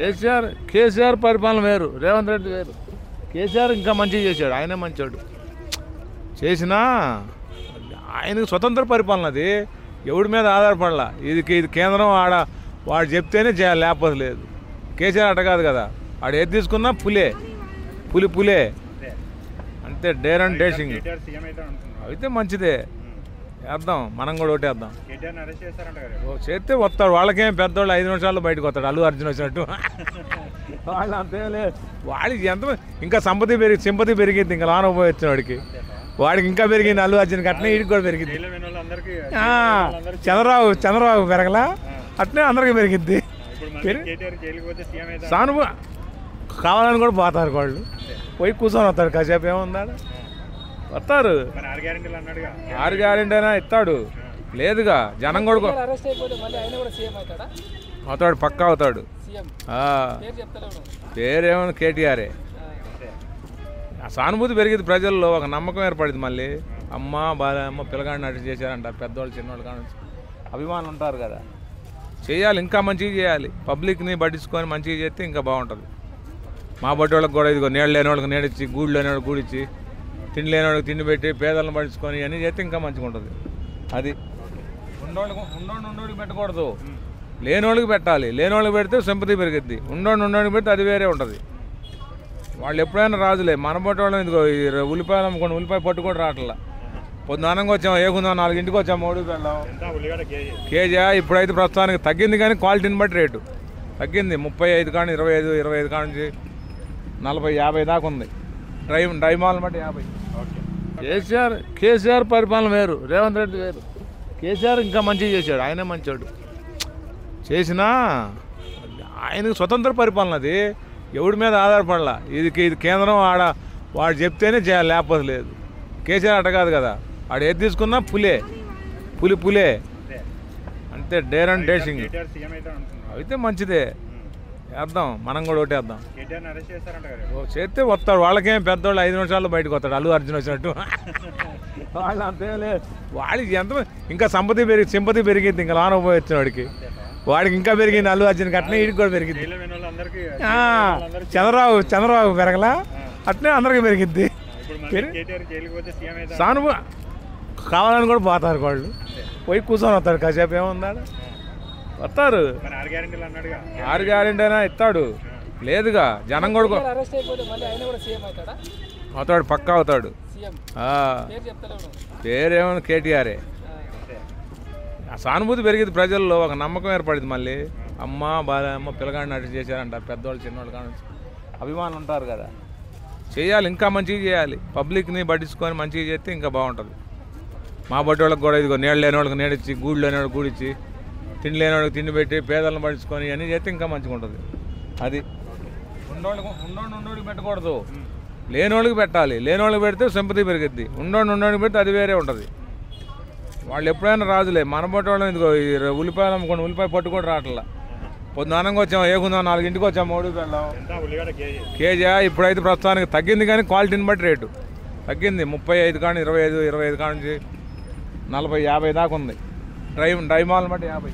కేసీఆర్ పరిపాలన వేరు, రేవంత్ రెడ్డి వేరు. కేసీఆర్ ఇంకా మంచిగా చేశాడు, ఆయనే మంచోడు చేసినా. ఆయనకు స్వతంత్ర పరిపాలన, అది ఎవడి మీద ఆధారపడలా. ఇది కేంద్రం వాడు చెప్తేనే చేయాలి, లేకపోతే లేదు. కేసీఆర్ అట కాదు కదా, వాడు ఏది తీసుకున్నా పులే అంతే. డేర్ అండ్ డేషింగ్ అయితే మంచిదే, వేద్దాం, మనం కూడా ఓటేద్దాం. చేస్తే వస్తాడు, వాళ్ళకేం పెద్దవాళ్ళు 5 నిమిషాల్లో బయటకు వస్తాడు, అల్లు అర్జున్ వచ్చినట్టు. వాళ్ళు అంతేం లేదు, వాడికి ఎంత ఇంకా సింపతి పెరిగింది, ఇంకా లోన పోయి వచ్చిన వాడికి ఇంకా పెరిగింది. అల్లు అర్జున్కి అట్నే వీడికి కూడా పెరిగింది. చంద్రబాబు పెరగలా, అట్నే అందరికీ పెరిగింది. సానుభూ కావాలని కూడా పోతారు వాళ్ళు, పోయి కూర్చొని వస్తారు, కాసేపు ఏముందా వస్తారు. 6 గ్యారెంటీ అయినా ఇస్తాడు, లేదుగా. జనం కూడా అవుతాడు, పక్కా అవుతాడు. పేరేమో కేటీఆరే. సానుభూతి పెరిగింది ప్రజల్లో, ఒక నమ్మకం ఏర్పడింది. మళ్ళీ అమ్మ బాలమ్మ పిల్లగాడిని అటు చేశారంటారు, పెద్దవాళ్ళు చిన్నవాళ్ళు కానీ అభిమానులు ఉంటారు కదా. చేయాలి, ఇంకా మంచిగా చేయాలి. పబ్లిక్ని పట్టించుకొని మంచిగా చేస్తే ఇంకా బాగుంటుంది. మా బట్టి వాళ్ళకి కూడా ఇదిగో నీళ్ళు లేని వాళ్ళకి నీడిచ్చి, గూడు లేని వాళ్ళకి గూడిచ్చి, తిండి లేని వాళ్ళకి తిండి పెట్టి, పేదలను పట్టించుకొని ఇవన్నీ చేస్తే ఇంకా మంచిగా ఉంటుంది. అది ఉండోడికి పెట్టకూడదు, లేని వాళ్ళకి పెట్టాలి. లేని వాళ్ళకి పెడితే సింపతి పెరిగిద్ది. ఉండోడికి పెడితే అది వేరే ఉంటుంది. వాళ్ళు ఎప్పుడైనా రాజులే. మన బట్టి వాళ్ళం ఇదిగో ఉల్లిపాయలు అమ్ముకోండి, ఉల్లిపాయ పట్టు కూడా రావట్లా. పొద్దునంగా వచ్చాము, ఏకుందాం 4ంటికి వచ్చాము, 3 వెళ్ళాం కేజీ. ఇప్పుడైతే ప్రస్తుతానికి తగ్గింది, కానీ క్వాలిటీని బట్టి రేటు తగ్గింది. 35 కానీ 25 కాడ నుంచి 40, 50 దాకా ఉంది. డ్రై మాల్ బట్టి 50. కేసీఆర్ పరిపాలన వేరు, రేవంత్ రెడ్డి వేరు. కేసీఆర్ ఇంకా మంచిగా చేశాడు, ఆయనే మంచోడు చేసినా. ఆయనకు స్వతంత్ర పరిపాలన, అది ఎవడి మీద ఆధారపడలా. ఇది కేంద్రం వాడు చెప్తేనే చేయాలి, లేకపోతే లేదు. కేసీఆర్ అట కాదు కదా, వాడు ఏది తీసుకున్నా పులే అంతే. డేర్ అండ్ డేషింగ్ అయితే మంచిదే, వేద్దాం, మనం కూడా ఓటేద్దాం. చేస్తే వస్తాడు, వాళ్ళకేం పెద్దవాళ్ళు 5 నిమిషాల్లో బయటకు వస్తాడు, అల్లు అర్జున్ వచ్చినట్టు. వాళ్ళు అంతేం లేదు, వాడికి ఇంకా సింపతి పెరిగింది, ఇంకా లోన పోయి వచ్చిన వాడికి ఇంకా పెరిగింది. అల్లు అర్జున్కి అట్నే వీడికి కూడా పెరిగింది. చంద్రబాబు పెరగలా, అట్నే అందరికీ పెరిగింది. సానుభూ కావాలని కూడా పోతారు వాళ్ళు, పోయి కూర్చొని వస్తాడు, కాసేపు ఏముందా వస్తారు. 6 గ్యారెంటీ అయినా ఇస్తాడు, లేదుగా. జనం కూడా అవుతాడు, పక్కా అవుతాడు. పేరేమో కేటీఆరే. సానుభూతి పెరిగింది ప్రజల్లో, ఒక నమ్మకం ఏర్పడింది. మళ్ళీ అమ్మ బాలమ్మ పిల్లగాడిని అటు చేశారంటారు, పెద్దవాళ్ళు చిన్నవాళ్ళు కానీ అభిమానులు ఉంటారు కదా. చేయాలి, ఇంకా మంచిగా చేయాలి. పబ్లిక్ని పట్టించుకొని మంచిగా చేస్తే ఇంకా బాగుంటుంది. మా బట్టి వాళ్ళకి కూడా ఇదిగో నీళ్ళు లేని వాళ్ళకి నీడిచ్చి, గూడు లేని వాళ్ళకి గూడిచ్చి, తిండి లేని వాళ్ళకి తిండి పెట్టి, పేదలను పట్టించుకొని ఇవన్నీ చేస్తే ఇంకా మంచిగా ఉంటుంది. అది ఉండోడికి పెట్టకూడదు, లేని వాళ్ళకి పెట్టాలి. లేని వాళ్ళకి పెడితే సింపతి పెరిగిద్ది. ఉండోడికి పెడితే అది వేరే ఉంటుంది. వాళ్ళు ఎప్పుడైనా రాజులే. మన బట్టి వాళ్ళం ఇదిగో ఉల్లిపాయలు అమ్ముకోండి, ఉల్లిపాయ పట్టు కూడా రావట్లా. పొద్దునంగా వచ్చాము, ఏకుందాం 4ంటికి వచ్చాము, 3 వెళ్ళాం కేజీ. ఇప్పుడైతే ప్రస్తుతానికి తగ్గింది, కానీ క్వాలిటీని బట్టి రేటు తగ్గింది. 35 కానీ 25 కాడ నుంచి 40, 50 దాకా ఉంది. డ్రై మాల్ బట్టి 50.